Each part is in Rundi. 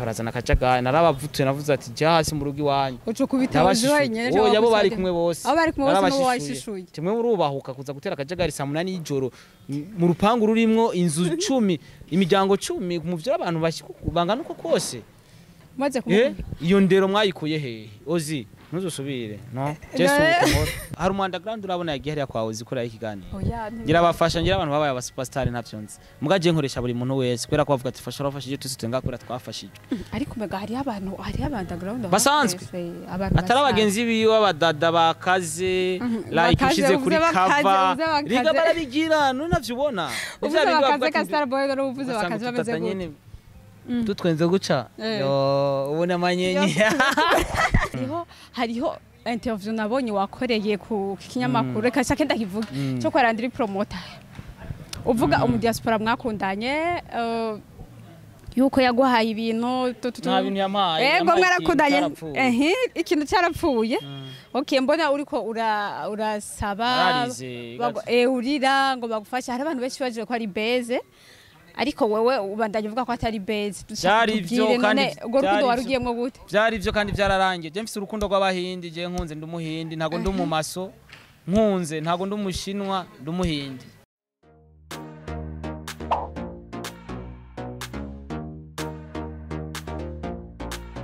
barazana akajagari narabavutuye navuze ati jya hasi mu rugo iwanyu uco kubitabaje wenyene oya bo bari kumwe bose abo bari kumwe bose no washishuye kimwe urubahuka kuza gutera akajagari saa 8 y'ijoro mu rupangu rurimwo inzu 10 imiryango 10 mu vyo abantu bangana uko kose maze kumwe iyo ndero mwayikuye hehe ozi ntuzusubire no Jesu ukomora hari umwandaground urabona yagiye hariya kwa ozi kora ikiganiro ngira abafasha ngira abantu babaye aba superstar ntavyonze mugaje nkoresha buri muntu wese kwera ko bavuga ati fasha rafashije twese tenga kora twafashije ariko mega hari abantu underground basanzwe atari abagenzi biwe abadada bakaze like ushize kuri cover riga barabigira none navyubona ivya bintu bakaze ka Starboy no uvuze bakaze bameze gute tutwenze guca yo ubona manyenye hariho interview nabonye wakoreye ku kinyamakuru reka cyake ndakivuga cyo kwa Landry promoter uvuga diaspora mwakundanye yuko yaguhaye ibintu nta bintu yamaye ego mwarakundanye ikintu cyarapfuye okay mbona uriko urasaba urira ngo bagufashe hari abantu benshi baje ko ari beze ariko wewe ubandanye uvuga ko atari base byari ivyo kandi urukundo warugiyemwe gute byari ivyo kandi byararangiye je mfise urukundo rw'abahindi je nkunze ndumuhindi ntago ndumumaso nkunze ntago ndumushinwa ndumuhindi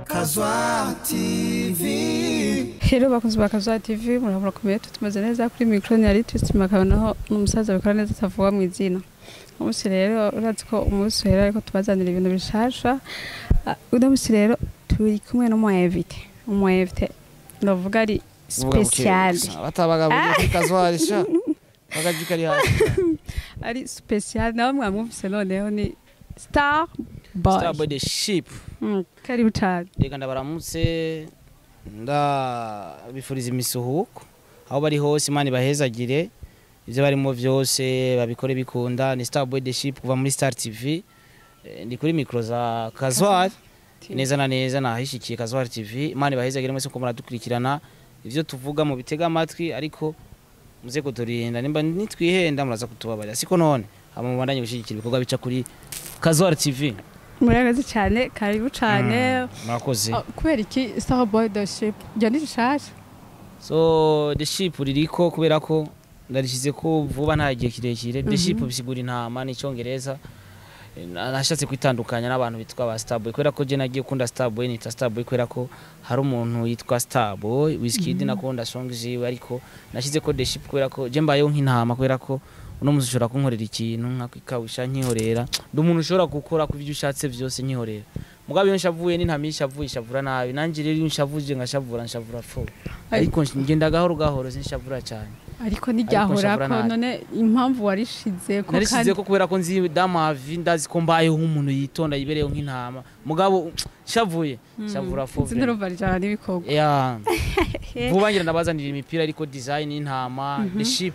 Kazwa TV Hello bakunzi ba Kazwa TV murabura kumeye tumaze neza kuri micro ni ari twistimakabonaho n'umusaza bikora neza tavuga mu izina umunsi rero urazi ko umunsi rero ariko tubazanira ibintu bishasha udamusi rero turi kumwe no mu invite ndavuga ari special batabaga muri Kazwarisha bagajikari hasi ari special nawe mwamwumvise noneho ni Starboy the Ship karibu cyane reka ndabaramutse ndabifuriza imisuhuko aho bari hose Imana ibahezagire ivyo barimo vyose babikore bikunda ni Starboy the Ship kuva muri Star TV ndi kuri micro za Kazwari neza na neza nahishikiye Kazwari TV Imana ibahezagire mwese ko muradukurikirana ivyo tuvuga mu bitega amatwi ariko muze kuturinda nimba nitwihenda muraza kutubabarira siko none amubandanye gushigikira ibikorwa bica kuri Kazwari TV muragaze cyane karibu cyane mwakoze kubera iki Starboy the Ship jya nishasha so the Ship ririko kubera ko ndarishize ko vuba nta gihe kirekire the Ship bisigura intama n'icyongereza nashatse kwitandukanya n'abantu bitwa ba Starboy kubera ko je nagiye kunda Starboy nita Starboy kubera ko hari umuntu yitwa Starboy Wizkid nakunda songs ziwe ariko nashize ko the Ship kubera ko je mbayeho nk'intama kubera ko uno muzi ushobora kunkorera ikintu nkakikawisha nkihorera ndi umuntu ushobora gukora ku byo ushatse byose nkihorera mugabe iyo nshavuye n'intamisha avuye shavura nabi nanje rero nshavuje ngashavura nshavura fo ariko ngenda gahoro sinshavura cyane ariko nijyahora ko none impamvu warishize ko kandi ko kubera ko nzi damavi ndazi ko mbayeho nk'umuntu yitonda yibereyeho nk'intama mugabo shavuye shavura fo sinurumva cyane n'ibikogwa vuba ngira ndabazanira imipira ariko design y'intama the Ship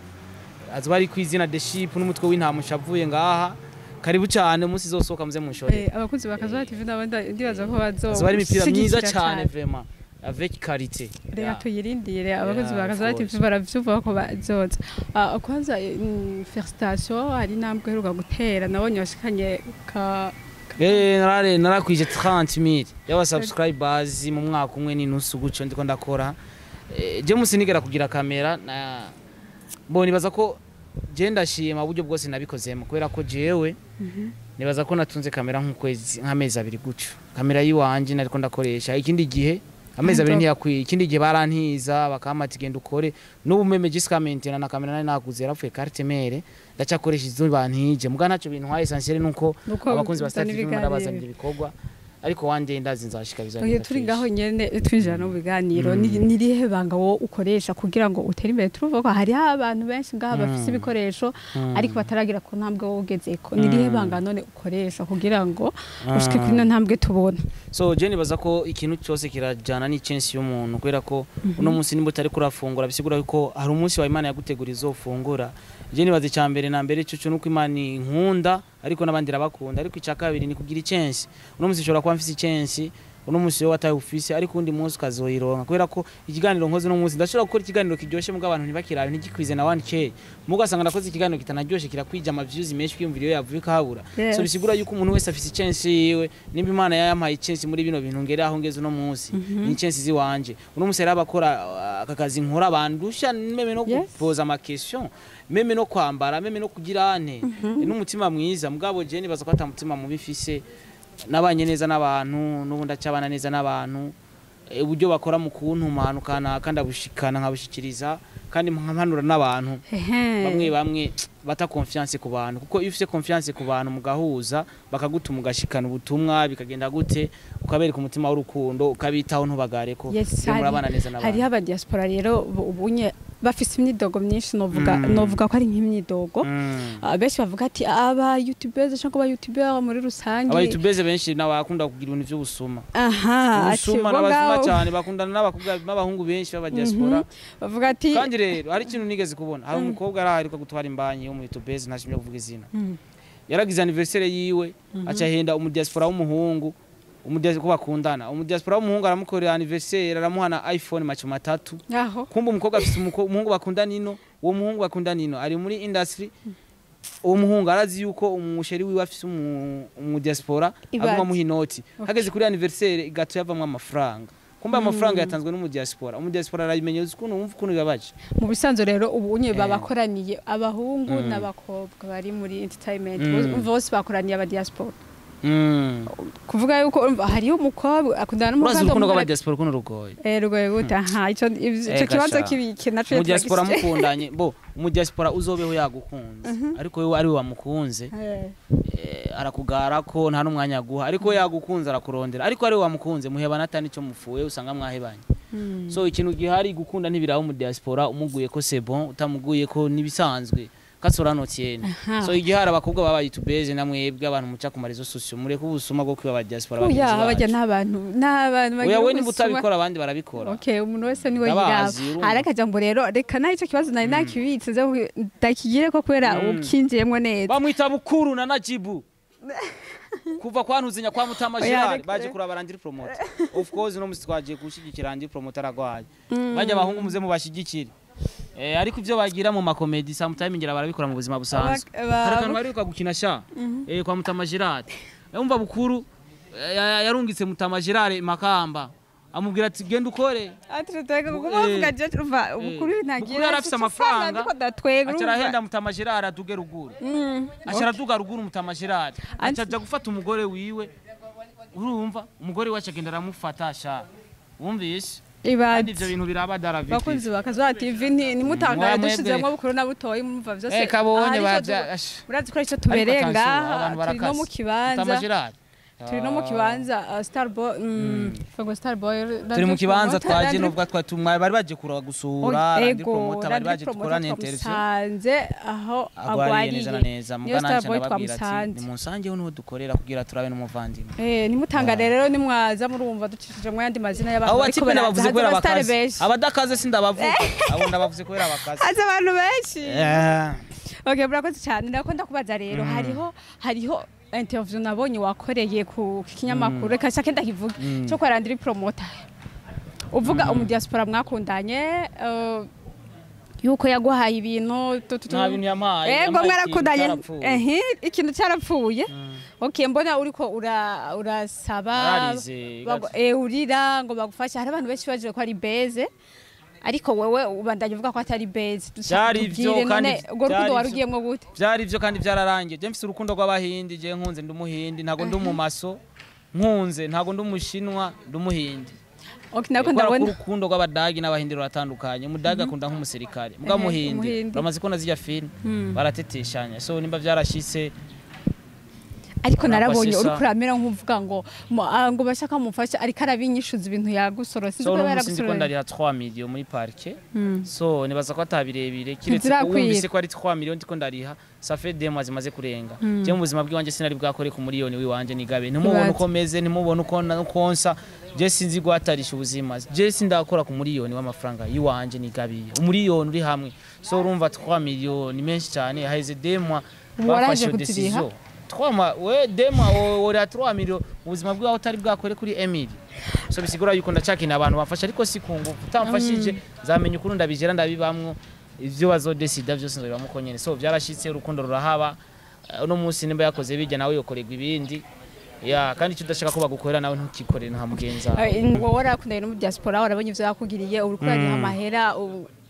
azbari kwizina the Ship n'umutwe w'intama ushavuye ngaha karibu cyane umunsi zosoka muze munshore abakunzi bakaza TV nabanda ndibaza ko bazo azbari imipira myiza cyane vraiment avec qualité reka tuyirindire abakunzi bakaza TV baravyuva ko bazoza kwanza felicitation hari nambwe heruka gutera nabonye washikanye ka narakwije 30,000 y'aba subscribers mu mwaka umwe n'inusu guco ndiko ndakora je musinigera kugira kamera na nibaza ko je ndashima uburyo bwose nabikozemo kubera ko jewe nibaza ko natunze kamera nk'ukwezi nk'amezi 2 guco kamera yiwanje nariko ndakoresha ikindi gihe amezi 2 ntiyakwiye ikindi gihe barantiza bakamati genda ukore n'ubumeme giskamenta na kamera nari naguze yarapfuye carte mère ndacakoresha izo bantije muga ntaco bintu haye essentiel nuko abakunzi ba Star TV n'abazanira ibikorwa ariko wanje ndazi nzashika bizagenda turi ngaho nyene twinjira no biganiro nirihe banga wo ukoresha kugira ngo utere imbere turuvuga ko hari abantu benshi ngaha bafise ibikoresho ariko bataragira ku ntambwe wo ugezeko nirihe banga none ukoresha kugira ngo ushike kuri ntambwe tubona so je nibaza ko ikintu cyose kirajana ni chance y'umuntu kubera ko uno munsi nimba utari kurafungura bisigura ko hari umunsi wa Imana yagutegura izofungura je nibaza cyambere na mbere cyo nuko Imana inkunda ariko nabandi rabakunda ariko icya kabiri ni kugira chance uno munsi ushobora kuba mfise chance uno munsi yo wataye ufise ariko undi munsi ukazoyironka kubera ko ikiganiro nkoze no munsi ndashobora gukora ikiganiro kiryoshe muga abantu ntibakirabe ntigikwize na 1k mugasanga nakoze ikiganiro kitanaryoshe kirakwija ama views menshi kwiyumvira iyo yavuye kahabura so bisigura yuko umuntu wese afise chance yiwe nimba Imana yayampaye chance muri bino bintu ngere aho ngeze uno munsi ni chance ziwanje uno munsi raba bakora akakazi nkora bandusha meme no kupoza ama question meme no kwambara meme no kugira ane n'umutima mwiza mugabo je nibaza ko atamutima mubifise nabanye neza n'abantu n'ubundi acabana neza n'abantu uburyo bakora mu kuntumana kana kandi abushikana nkabushikiriza kandi nkampanura n'abantu bamwe bata confiance ku bantu kuko iyo ufite confiance ku bantu mugahuza bakagutuma ugashikana ubutumwa bikagenda gute ukabereka umutima w'urukundo ukabitaho ntubagare ko murabana neza n'abantu hari aba diaspora rero ubunye bafise imyidogo myinshi novuga ko ari nk'imyidogo benshi bavuga ati aba youtubers cyangwa aba youtuber muri rusange aba youtubers benshi nabakunda kugira ibintu by'ubusuma ubusuma n'abasuma cyane bakundana n'abakobwa n'abahungu benshi baba diaspora bavuga ati kandi rero hari ikintu nigeze kubona hari umukobwa araharuka gutwara imbanyi mu youtubers ntashimye kuvuga izina yaragize anniversaire yiwe acahenda umudiaspora w'umuhungu ko bakundana umudiaspora w'umuhungu aramukorera anniversaire aramuhana iPhone macho matatu kumba umukobwa afite umuhungu bakundana ino uwo muhungu bakundana ino ari muri industry uwo muhungu arazi yuko umusheri wiwe afite umudiaspora aguma muha inoti hageze kuri anniversaire gato yavamwe amafaranga kumba amafaranga yatanzwe n'umudiaspora umudiaspora arayimenye ukuntu wumva ukuntu bibabaje mu bisanzo rero ubunye babakoraniye abahungu n'abakobwa bari muri entertainment bose bakoraniye aba diaspora kuvuga yuko hariyo umukobwa akundana n'umukobwa urukundo rw'aba diaspora ukuntu rugoye rugoye gute ico kibazo kibike naco mu diaspora mukundanye mu diaspora uzobeho yagukunze ariko wewe ari we wamukunze arakugara ko nta numwanya guha ariko yagukunze arakurondera ariko ari we wamukunze muhebana atani cyo mufuwe usanga mwahebanye so ikintu gihari gukunda ntibiraho mu diaspora umuguye ko c'est bon utamuguye ko nibisanzwe kasoranotiyene so igihara abakobwa baba youtubers namwebwe abantu muca ku marizo social mureke ubusuma bwo kwiba diaspora bagize bajya n'abantu oya we nimba utabikora abandi barabikora okay umuntu wese niwe yiraba arakajambo rero reka naho ico kibazo nari nakibitse ndakigire ko kwera ukinjiyemwo neza bamwita bukuru na Najibu kuva kwantuzinya kwa Mutama Gerard baje kurabarandira promoter of course no musi twagiye gushigikira andi promoter aragwaye bajya abahungu muze mu bashigikira ariko ivyo bagira mu makomedi sometimes ngira barabikora mu buzima busanzwe harakantu bariruka gukina sha kwa Mutama Gerard umva bukuru yarungitse Mutama Gerard Makamba amubwira ati genda ukore atretega kuvuga je uva bukuru ntagira yarafise amafaranga acarahenda Mutama Gerard aduge ruguru acaraduga ruguru Mutama Gerard acaja gufata umugore wiwe urumva umugore wacu agenda aramufata sha wumvise ibadi ivyo bintu biraba Daraviti bakunzi bakazwa TV ni mutangara dushizemwe bukuru na butoyi mumva vyose kabonye urazi ko ico tuberenga turi no mu kibanza turi no mu kibanza Starboy Fago Starboy turi mu kibanza twaje no vuga twatumwa bari baje kurwa gusura ndi promoter bari baje tukorana interview sanze aho agwari neza mugana cyane babwira ati ni munsange ho dukorera kugira turabe n'umuvandimwe ni mutangara rero ni mwaza murumva ducishije mu yandi mazina y'abantu ariko bavuze ko abakazi abadakaze sindabavuga abo ndabavuze ko abakazi aza abantu benshi okay burakoze cyane ndakunda kubaza rero hariho interview nabonye wakoreye ku kinyamakuru reka shaka ndakivuga cyo kwarandira promoter uvuga umudiaspora mwakundanye yuko yaguhaye ibintu nta bintu yamaye yego mwarakundanye ikintu cyarapfuye okay mbona uriko urasaba urira ngo bagufashe hari abantu benshi baje ko ari beze ariko wewe ubandanye uvuga ko atari base byari ivyo kandi urukundo warugiyemwe gute byari ivyo kandi byararangiye je mfise urukundo rw'abahindi je nkunze ndumuhindi ntago ndumumaso nkunze ntago ndumushinwa ndumuhindi okay nako ndabona urukundo rw'abadagi n'abahindi ruratandukanye umudagi akunda nk'umusirikare mbwa muhindi bamaze ko nazijya film barateteshanya so nimba byarashitse ariko narabonye uri kuramera nk'uvuga ngo bashaka mufasha ariko arabinyishuza ibintu yagusorose so ndiko ndariha 3 million muri parke so nibaza ko atabirebire kiretse wumvise ko ari 3 million ndiko ndariha ça fait 2 mois zimaze kurenga je mu buzima bw'iwanje sinari bwakore ku miliyoni wiwanje nigabe ntimubone uko meze ntimubone uko konsa je sinzi gwatarisha ubuzima je sindakora ku miliyoni w'amafaranga yiwanje nigabiye umiliyoni uri hamwe so urumva 3 million ni menshi cyane haize 2 mois bafashe decision we dema ora 3 million ubuzima bwawe utari bwakore kuri Emily so bisigura yuko ndacakeneye abantu bafasha ariko si kungu utamfashije zamenya ukuru ndabigera ndabibamwo ivyo bazodesida byose nzobibamwo ko nyene so byarashitse urukundo rurahaba uno munsi nimba yakoze bijya nawe yokorerwa ibindi ya kandi icyo udashaka ko bagukorera nawe ntukikorere nta mugenza wowe warakundaye no mu diaspora warabonye ivyo yakugiriye urukuranye amahera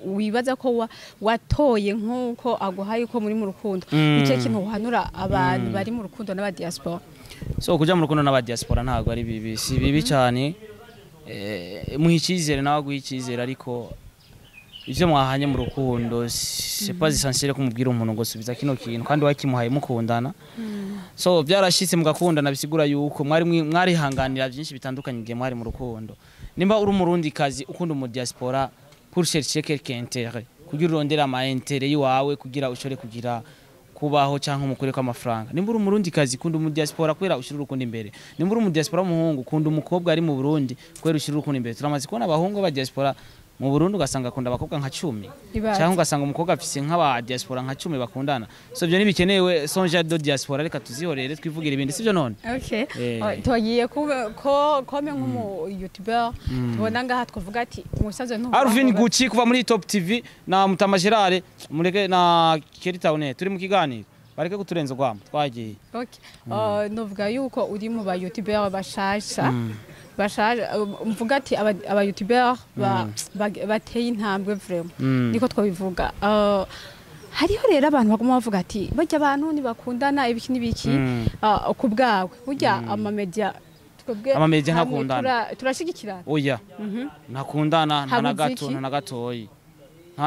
wibaza ko watoye nkuko aguhaye ko muri mu rukundo icyo kintu uhanura abantu bari mu rukundo n'aba diaspora so kuja mu rukundo n'aba diaspora ntago ari bibi si bibi cyane muhicizere nawe guhicizere ariko ivyo mwahanye mu rukundo c'est pas essentiel ko mubwira umuntu ngo subiza kino kintu kandi wakimuhaye mukundana so byarashitse mugakundana bisigura yuko mwari hanganira byinshi bitandukanye igihe mwari mu rukundo nimba uri umurundi kazi ukunda mu diaspora pour chercher quelque intérêt kugira urondera ama intérêt yiwawe kugira ushore kugira kubaho cyangwa umukure kwa amafaranga nimba uri umurundi kazi kunda mu diaspora kwera ushira urukundo imbere nimba uri mu diaspora umuhungu kunda umukobwa ari mu Burundi kwera ushira urukundo imbere turamaze kubona abahungu ba diaspora mu Burundi ugasanga akunda abakobwa nka 10 cyangwa ugasanga umukobwa afise nk'aba diaspora nka 10 bakundana so byo nibikenewe sonja do diaspora reka tuzihorere twivugira ibindi sivyo none okay tugiye ko kome nk'umu youtuber tubona ngaha twavuga ati umusaza ntu Alvin Gucci kuva muri Top TV na Mutama Gerard mureke na Keritaune turi mu kiganiro bareke kuturenza gwamo twagiye okay novuga yuko uri mu ba youtuber bashasha mvuga ati aba youtuber bateye intambwe vraiment niko twabivuga hariho rero abantu baguma bavuga ati bajya abantu ntibakundana ibiki n'ibiki ku bwawe burya amamedia ntakundana turashigikirana oya ntakundana nta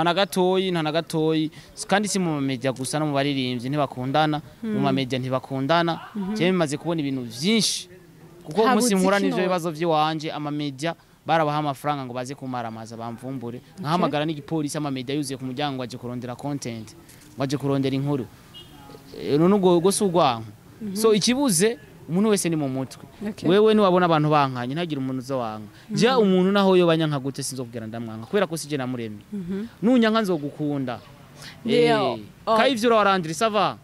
na gatoyi kandi si mu media gusa no mu baririmbyi ntibakundana mu media ntibakundana cyane bimaze kubona ibintu byinshi kuko umunsi nkura n'ivyo bibazo by'iwanje amamedia barabaha amafaranga ngo baze kumaramaza bamvumbure nkahamagara n'igipolisi amamedia yuzuye ku muryango waje kurondera content waje kurondera inkuru none ubwo sugwanko so ikibuze umuntu wese ni mu mutwe wewe ni wabona abantu bankanye ntagira umuntu zo wanga je umuntu naho yo banyanka gute sinzokubwira ndamwanga kubera ko sije namuremye nunyanka nzogukunda kayivyo urarandira sava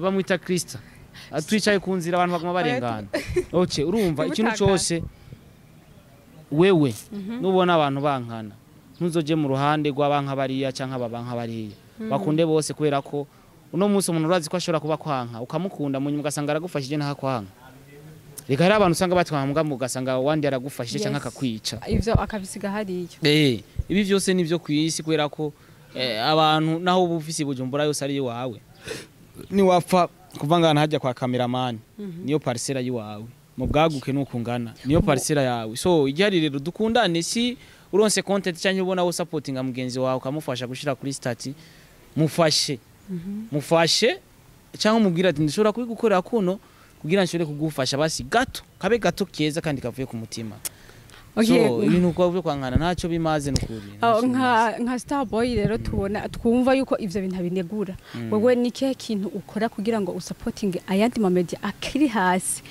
bamwita Krista atwicaye ku nzira abantu baguma barengana okay urumva ikintu cyose wewe nubona abantu bankana ntuzoje mu ruhande rw'abanka bariya canka babanka bariya bakunde bose kubera ko uno munsi umuntu urazi ko ashobora kuba kwanka ukamukunda munyuma ugasanga aragufashije nta kwanka reka hari abantu usanga batwambwa mu ugasanga wandi aragufashije canka akakwica ivyo akabisiga hariyo ibi byose nivyo kwisi kubera ko abantu naho ubufisi Bujumbura yose ari wawe ni wapfa kuvangana hajya kwa cameraman niyo parcela yiwawe mu bwaguke nukungana niyo parcela yawe so igihari rero dukundane si uronse content cyangwa ubona wo supportinga mugenzi wawe ukamufasha gushira kuri stati mufashe cyangwa umubwira ati ndishobora kubigukorera kuno kugira nshobore kugufasha basi gato kabe gato keza kandi kavuye ku mutima so ibintu kwa kwangana ntacyo bimaze n'ukuri nka Starboy rero twumva yuko ivyo bintu binegura wewe nike kintu ukora kugira ngo usupporting ayandi mamedia akiri hasi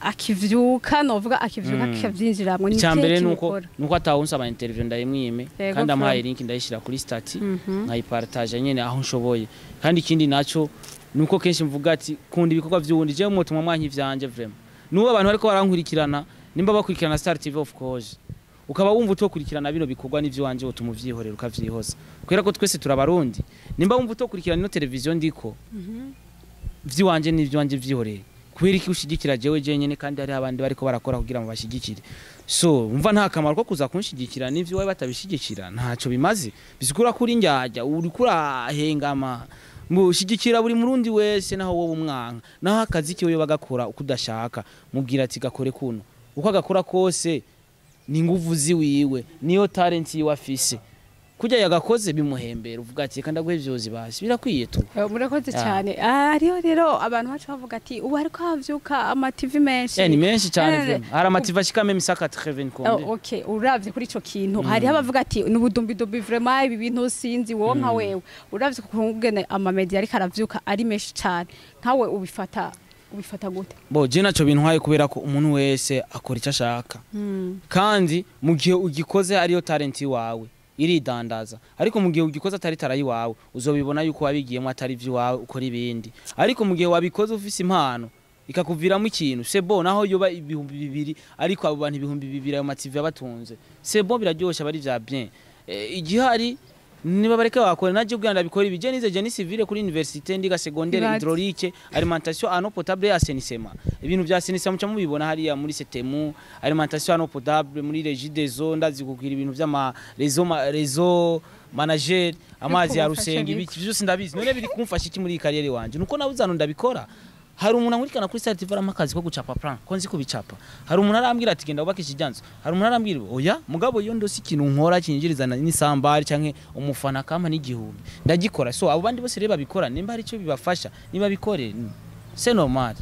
akivyuka novuga akivyuka kikavyinjiramwe nike cyambere nuko atawunsaba interview ndayimwime kandi amaye link ndayishira kuri stati nkayipartage nyene aho nshoboye kandi ikindi naco nuko kenshi mvuga ati kundi ibikorwa vy'undi je mu tumwa mwanki vyanje vraiment nuwo abantu ariko barankurikirana nimba bakurikirana Star TV of course ukaba wumva utokurikirana bino bikorwa n'ivyo wanje utumuvyiihorera ukavyihoza kwera ko twese turabarundi nimba wumva utokurikirana no television ndiko vyiwanje n'ivyo wanje vyihorera kubera iki ushigikira jewe jenyene kandi hari abandi bariko barakora kugira ngo bashigikire so umva nta kamaro ko kuza kunshigikira n'ivyo wawe batabishigikira ntaco bimaze bisikura kuri njyajya uri kurahengama mushigikira buri murundi wese naho wowe umwanka naho akazi kiwe bagakora ukudashaka mubwira ati gakore kuno uko agakora kose ni nguvu ziwiwe niyo talent yiwe afise kujya yagakoze bimuhembera uvuga ati kandi agwevyozi basi birakwiye tu murakoze cyane ariyo rero abantu bacu bavuga ati ubu ariko havyuka ama TV menshi ni menshi cyane hari ama TV ashika même 180 kombe okay uravye kuri ico kintu hari abavuga ati n'ubudumbi dumbi vraiment ibi bintu sinzi wonka wewe uravye kungene ama media ariko aravyuka ari menshi cyane nkawe ubifata gute bo je naco bintwaye kubera ko umuntu wese akora icyo ashaka kandi mu gihe ugikoze ariyo talent wawe iridandaza ariko mu gihe ugikoze atari tarayi wawe uzobibona yuko wabigiyemo atari ivy'iwawe ukora ibindi ariko mu gihe wabikoze ufise impano ikakuviramo ikintu sebo naho yoba 2,000 ariko abo bantu 2,000 ayo maTV abatunze sebo biraryosha bari vya bien igihari niba bareke bakora naje ubwanda bikora ibije nize je ni civile kuri université ndiga secondaire hydraulique alimentation en eau potable et assainissement ibintu vya assainissement muca mubibona hariya muri setemu alimentation en eau potable muri régie des eaux ndazi kugira ibintu vya réseau manager amazi ya rusenga ibiki byose ndabizi none biri kumfasha iki muri kariyeri wanje nuko nabuzano ndabikora hari umuntu ankurikana kuri site TV amakazi ko gucapa plan ko nzi kubicapa hari umuntu arambwira ati genda ubakisha ijanzo hari umuntu arambwira oya mugabo yo ndosi ikintu nkora kinjirizana ni sambari canke umufana kama n'igihumbi ndagikora so abo bandi bose reba bikora nimba hari ico bibafasha niba bikore c'est normal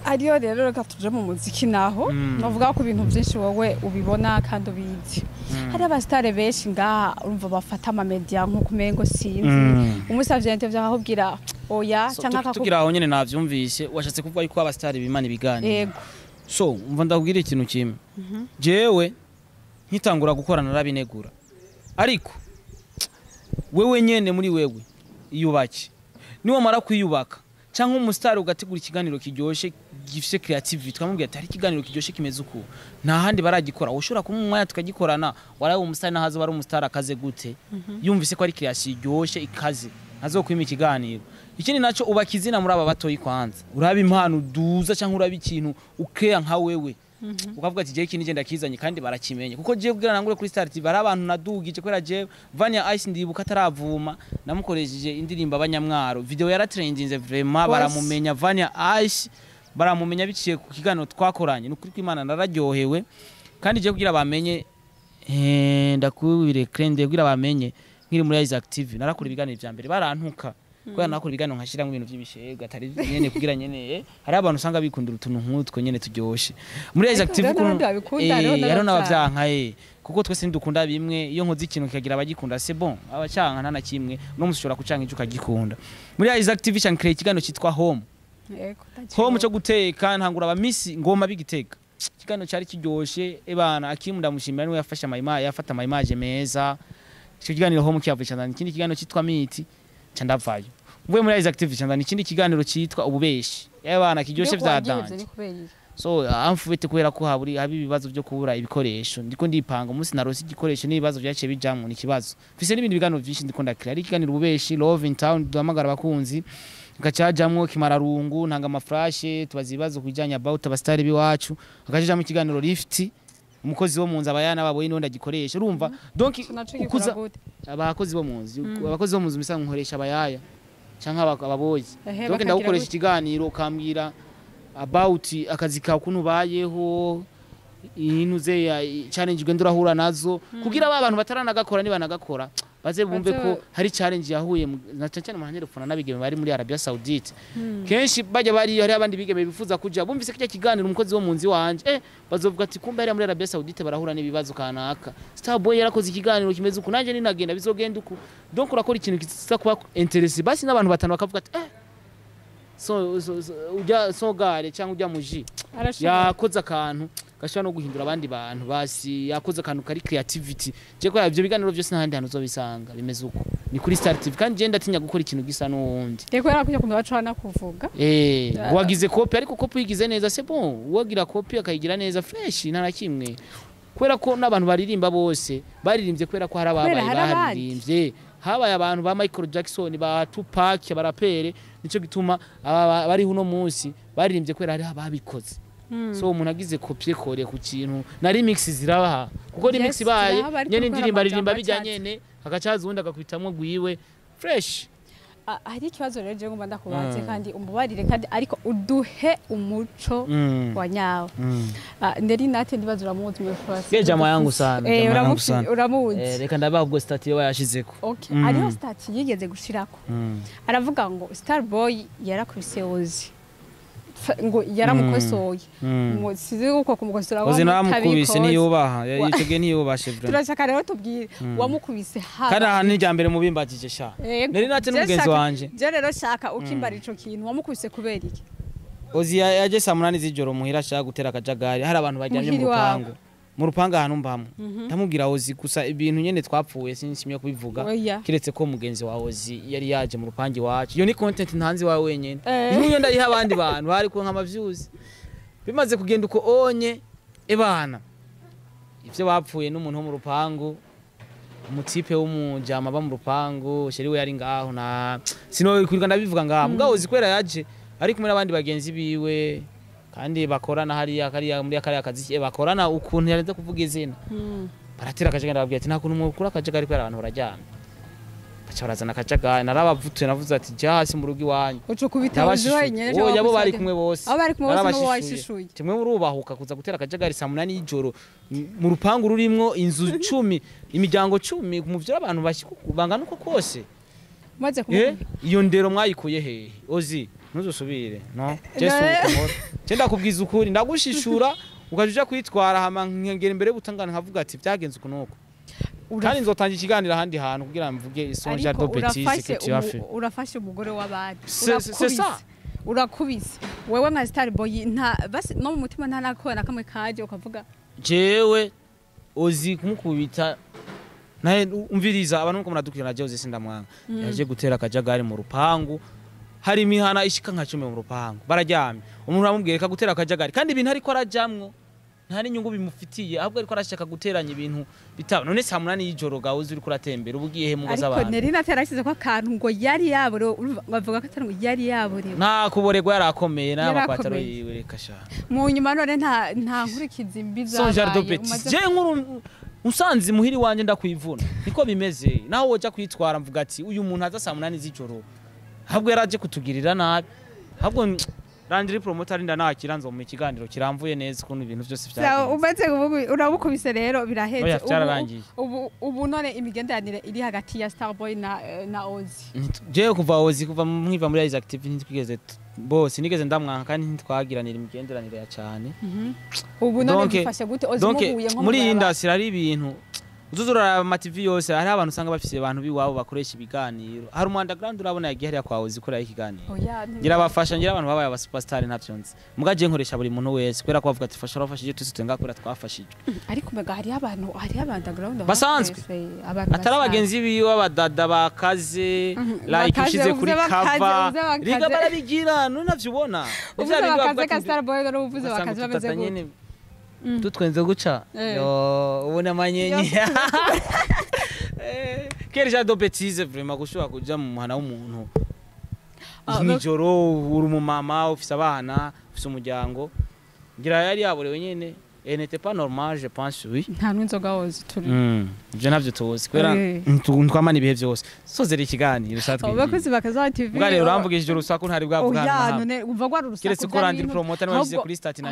ariyo rero reka tuje mu muziki naho navuga ko ibintu byinshi wowe ubibona kandi ubizi hari abastare benshi ngaha urumva bafata ama media nko kumengo sinzi umusavye interview ahubwira oya canka akako tugira aho nyene navyumvise washatse kuvuga yuko abastare bimana ibigani yego so umva ndakubwira ikintu kimwe jewe nkitangura gukora narabinegura ariko wewe nyene muri wewe iyubake niwo mara kwiyubaka canke umustar ugategura ikiganiro kiryoshe gifise creativity twamubwiye ati ari ikiganiro kiryoshe kimeze uko nta handi baragikora ushobora kumumwanya tukagikorana waraye umustar nahazo bari umustar akaze gute yumvise ko ari creation iryoshe ikaze azokwima ikiganiro ikindi naco ubakizina muri aba batoyi kwanza uraba impano duza canke uraba ikintu ukea nka wewe ukavuga ati je iki nije ndakizanye kandi barakimenye kuko je kugira nangure kuri Star TV ari abantu nadugije kwera je Vanya Ice ndibuka taravuma namukoresheje indirimbo abanyamwaro video yaratrendinze vraiment baramumenya Vanya Ice baramumenya biciye ku kiganiro twakoranye nukuri kw'Imana nararyohewe kandi je kugira bamenye ndakubire krende kugira bamenye nkiri muri Isaac TV narakora ibiganiro vya mbere barantuka kwa nakora ibiganiro nkashira mu bintu by'ibishega atari nyene kugira nyene hari abantu usanga bikundira utuntu nk'utwo nyene turyoshe muri Isaac TV yaro n'abavyanka kuko twese ndukunda bimwe iyo nkoze ikintu kikagira abagikunda c'est bon abacyanka nana kimwe no mushobora kucanga ico kagikunda muri Isaac TV chan create ikiganiro cyitwa Home cyo guteka ntangura abamisi ngoma bigiteka ikiganiro cyari kiryoshe ebana akimunda mushimira niwe yafasha yafata image meza icyo kiganiro Home cyavishana ikindi kiganiro cyitwa Miti chandavayo mvuye muri Isaac TV cyangwa ikindi kiganiro cyitwa ububeshi y'abana kiryoshe vyadanje so amfubete kubera ko haburi ibibazo byo kubura ibikoresho ndiko ndipanga umunsi narosi igikoresho n'ibibazo byaciye bijamwe n'ikibazo mfise n'ibindi biganiro byinshi ndiko ndakira ari ikiganiro ububeshi Love in Town duhamagara abakunzi gacajamwo kimararungu ntanga amaflashe tubaza ibibazo kujanya about abastari biwacu akajajamo ikiganiro Lift umukozi wo munzi abayana baboye n'onda gikoresha urumva donc ukuza abakozi bo munzi abakozi bo munzi misanga nkoresha abayaya canka ababoyi donc ndagukoresha ikiganiro kambwira about akazi ka kuntu bayeho inuze ya challenge gwe ndurahura nazo kugira abantu bataranagakora niba nagakora baze bumve ko hari challenge yahuye na cyane mahanyere fona nabigeme bari muri Arabia Saudite kenshi bajya bari hari abandi bigeme bifuza kuja bumvise kicya kiganiro umukozi wo munzi wanje bazovuga ati kumbe ari muri Arabia Saudite barahura n'ibibazo kanaka Starboy yarakoze ikiganiro kimeze uko nanje ninagenda bizogenda uko donc urakora ikintu kitsa kuba interesse basi n'abantu batanu bakavuga ati so gare cyangwa ujya muji yakoze akantu gashobora no guhindura abandi bantu basi yakoze akantu kari creativity je ko ivyo biganiro byose n'ahandi hantu uzobisanga bimeze uko ni kuri Star TV kandi je ndatinya gukora ikintu gisa n'uwundi reko yarakuye kumwe bacana kuvuga wagize copy ariko copy yigize neza c'est bon wagira copy akayigira neza fresh nta nakimwe kwera ko n'abantu baririmba bose baririmbye kwera ko hari ababaye baririmbye habaye abantu ba Michael Jackson ba Tupac barapere nico gituma bari huno munsi baririmbye kwera hari ababikoze so umuntu agize copie kore ku kintu na remix zirabaha kuko remix baye nyene indirimba aririmba bijyanyene akacaza undi agakwitamwo gwiwe fresh hari ikibazo rero je ngomba ndakubaze kandi umubarire kandi ariko uduhe umuco wa nyawo nderi nate ndibazo uramuzi mu fasi ye jama yangu sana uramuzi reka ndabaho ubwo stati yo yashizeko okay ariyo stati yigeze gushirako aravuga ngo Starboy yarakubise Ozi ngo yaramukosoye sizi uko kumukosora Ozi naramukubise niyubaha yicege niyubashe bro turashaka rero tubwire wamukubise kana hani rya mbere mubimbagije sha nari nate n'umugenzi wanje je rero shaka ukimbara ico kintu wamukubise kubera iki Ozi yaje saa 8 z'ijoro muhira ashaka gutera akajagari hari abantu bajyanye mu rupango mu rupanga ahantu mbamwe ndamubwira Ozi gusa ibintu nyene twapfuye sinshimye kubivuga kiretse ko mugenzi wa Ozi yari yaje mu rupangi wacu iyo ni content ntanzi wawe wenyene niyo ndayiha abandi bantu bari ko nkama views bimaze kugenda uko onye ebana ivyo bapfuye n'umuntu wo mu rupangu umutipe w'umujama ba mu rupangu sheri we yari ngaho na sino kwirwa ndabivuga ngaho mugabo Ozi kwera yaje ari kumwe n'abandi bagenzi biwe kandi bakorana hariya muri akari akazi bakorana ukuntu yarenze kuvuga izina baratira akajagari babwiye ati nta kuntu mukura akajagari kwera abantu barajyana baca barazana akajagari narabavutuye navuze ati jya hasi mu rugo iwanyu uco kubita wenyene cyo yabo bari kumwe bose abo bari kumwe bose no washishuye kimwe urubahuka kuza gutera akajagari saa 8 y'ijoro mu rupangu rurimwo inzu 10 imiryango 10 mu vyo abantu bangana uko kose maze kumwe iyo ndero mwayikuye hehe Ozi ntuzusubire no Jesu ukomora cyenda kubwiza ukuri ndagushishura ukajuja kwitwara hama nkengera imbere butangana nkavuga ati byagenze ukunuko kandi nzotanga ikiganiro handi hantu kugira mvuge isonja do bêtise que tu as fait urafashe umugore w'abandi c'est urakubise wewe nka star boy nta basi no mu mutima nta nakora kamwe kaje ukavuga jewe Ozi kumukubita naye umviriza abantu uko muradukirana Ozi sindamwanga yaje gutera akajagari mu rupangu hari imihana ishika nka 10 mu rupangu bararyamye umuntu aramubwireka gutera akajagari kandi ibintu ariko arajamwo nta n'inyungu bimufitiye ahubwo ariko arashaka guteranya ibintu bitaba none saa 8 y'ijoro gawe uri kuratembera ubugiye he mugo z'abantu ariko Nerina terashyize ko akantu ngo yari yabore bavuga ko atari ngo yari yabore nta kuboregwa yarakomeye n'amapataro yiwe reka sha mu nyuma none nta nkurikiza imbiza zabaye je nkuru usanze muhiri wanje ndakwivuna niko bimeze naho woja kwitwara mvuga ati uyu muntu aza saa 8 z'ijoro ahubwo yaraje kutugirira nabi ahubwo Randiri promoter inda nakiranzo mu kiganiro kiramvuye neza kuntu ibintu byose byagenze umaze urabukubise rero biraheze ubu none imigenderanire iri hagati ya Starboy na Ozi je kuva Ozi kuva mwiva muri Ice Active ntitwigeze bose nigeze ndamwanka kandi ntitwagiranira imigenderanire ya cyane ubu none bifashe gute Ozi muhuye nko muri industry ari ibintu uzuzura ama TV yose hari abantu usanga bafise abantu biwabo bakoresha ibiganiro hari umu underground urabona yagiye hariya kwa Ozi kora ikiganiro ngira bafasha ngira abantu babaye aba superstar ntavyonze mugaje nkoresha buri muntu wese kwera ko bavuga ati fasha rafashije twese tenga kwera twafashije ariko mega hari abantu underground basanzwe atari abagenzi biwe abadada bakaze like ushize kuri cover riga barabigira none navyubona ivyo bakaze ka Starboy rero uvuze bakaze bameze gute tutwenze guca yo ubona manyenye kereja do bêtise vraiment gushobora kuja mu muhana w'umuntu nijoro uri mu mama ufise abana ufise umuryango ngira yari yaborewe nyene n'était pas normal je pense oui nta n'inzoga Ozi turi je navyo tuzi kwera twamana ibihe byose sozera ikiganiro satwe abakozi bakaza TV bwa rero urambugije ijoro usako ntari bwavuga hano none umva gwa rusaku kiretse ko Randiri promoter n'abashyize kuri stat na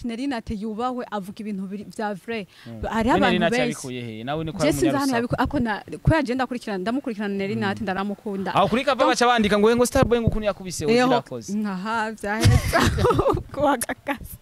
Nerina yubahwe avuga ibintu vya vrai hari abantu benshi yabikuye he nawe ni ko ari umunyarusaku akona ko yagenda ndamukurikirana Nerina ndaramukunda aho kuri kava baca bandika ngo Starboy ngo kuntu yakubise uzirakoze nkaha vyaheza kuwagakasa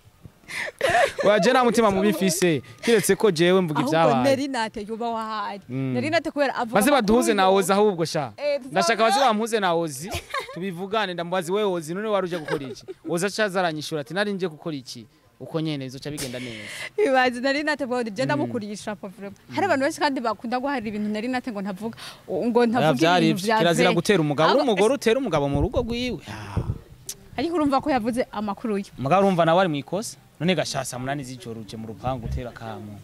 waje na mutima mubifise kiretse ko jewe mvuga ivyabaye ahubwo Nerina yuba wahari Nerina kubera avuga base baduhuze na Ozi ahubwo sha ndashaka base bampuze na Ozi tubivugane ndambazi wewe Ozi none waruje gukora iki Ozi acazaranyishura ati nari nje gukora iki uko nyene izoca bigenda neza ibaze Nerina bodi je ndamukurisha vraiment hari abantu benshi kandi bakunda guharira ibintu Nerina ngo ntavuga ibintu vya kirazira gutera umugabo n'umugore utera umugabo mu rugo gwiwe ariko urumva ko yavuze amakuru ye umugabo urumva nawe ari mwikosa none gashasa 8 z'ijoro uje mu rupangu utera kamo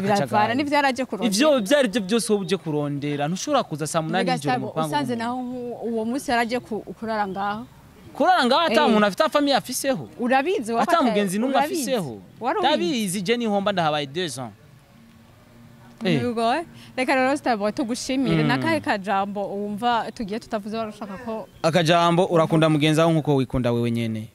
biravana n'ivyo yaraje kurondera ivyo byari byo byose uje kurondera ntushobora kuza saa 8 z'ijoro mu rupangu usanze naho uwo munsi yaraje kurara ngaho ata umuntu afite famille afiseho urabizi ata mugenzi numwe afiseho ndabizi je ni homba ndahabaye 2 ans reka rero Starboy tugushimire nakahe kajambo wumva tugiye tutavuze warashaka ko akajambo urakunda mugenzi wawe nkuko wikunda wewe nyene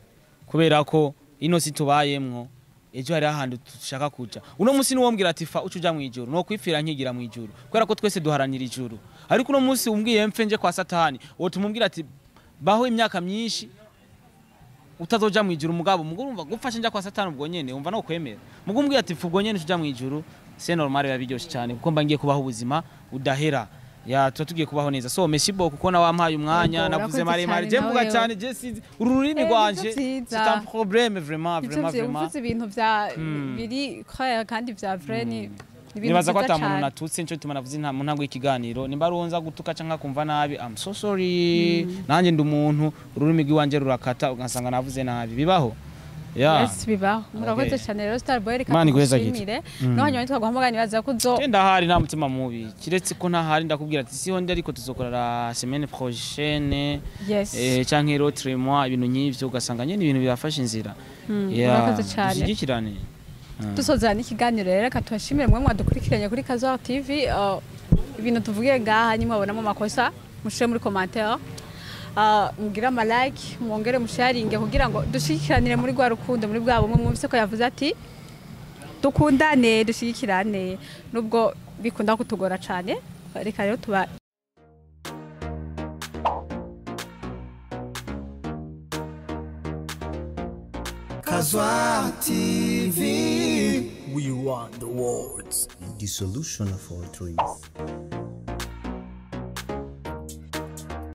kubera ko ino si tubayemwo ejo hari ahandi dushaka kuja uno munsi niwombwira ati fa ucuja mu ijuru no kwipfira nkigira mu ijuru kubera ko twese duharanira ijuru ariko uno munsi umbwiye mfe nje kwa satani wo tumubwira ati baho imyaka myinshi utazoja mu ijuru mugabo urumva gufasha nja kwa satani ubwo nyene umva no kwemera mugumbwiye ati fu ubwo nyene tuja mu ijuru c'est normal biba biryoshe cyane kuko mba ngiye kubaho ubuzima udahera ya tuba tugiye kubaho neza so merci beaucoup kuko wampaye umwanya navuze maremare je mvuga cyane je si ururimi rwanje c'est un problème vraiment uvuze ibintu vya biri kandi vya vrai ni nibaza ko atamuntu natutse nico tuma navuze nta muntu ikiganiro nimba ronza gutuka canka kumva nabi I'm so sorry nanje ndi umuntu ururimi rw'iwanje rurakata ugasanga navuze nabi bibaho yes bibaho murakoze cyane rero Starboy reka tushimire no hanyuma twaguhamagara nibaza ko zo ndahari nta mutima mubi kiretse ko ntahari ndakubwira ati siho ndi ariko tuzokorera semaine prochaine canke l'autre mois ibintu nyivyo ugasanga nyene ibintu birafasha inzira murakoze cyane dushyigikirane dusoza n'ikiganiro rero reka tuhashimire mwe mwadukurikiranye kuri Kazoa TV ibintu tuvugiye ngaha nyuma babonamo amakosa mushire muri commentaire mugira ama like mwongere musharinge kugira ngo dushikiranire muri gwa rukundo muri bwabo mwe mwumvise ko yavuze ati dukundane dushikirane nubwo bikunda kutugora cyane reka rero tuba Kazoa TV, we want the world's the solution of all dreams.